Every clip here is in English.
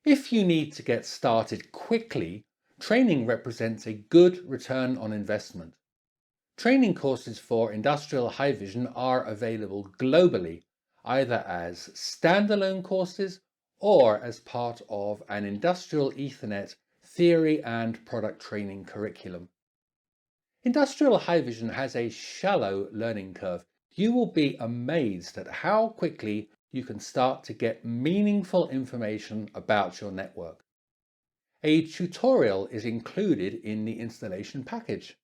If you need to get started quickly, training represents a good return on investment. Training courses for Industrial HiVision are available globally, either as standalone courses or as part of an Industrial Ethernet theory and product training curriculum. Industrial HiVision has a shallow learning curve. You will be amazed at how quickly you can start to get meaningful information about your network. A tutorial is included in the installation package.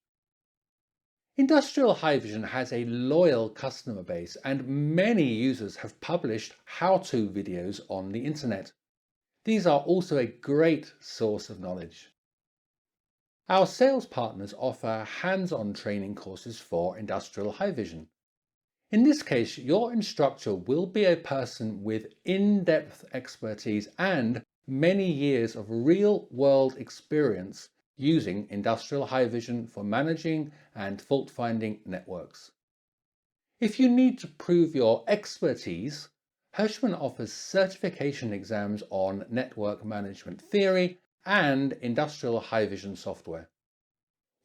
Industrial HiVision has a loyal customer base and many users have published how-to videos on the internet. These are also a great source of knowledge. Our sales partners offer hands-on training courses for Industrial HiVision. In this case, your instructor will be a person with in-depth expertise and many years of real-world experience using Industrial HiVision for managing and fault-finding networks. If you need to prove your expertise, Hirschman offers certification exams on network management theory and Industrial HiVision software.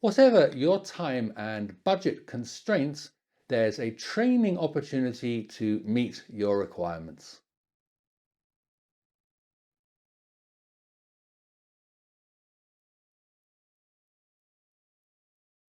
Whatever your time and budget constraints, there's a training opportunity to meet your requirements.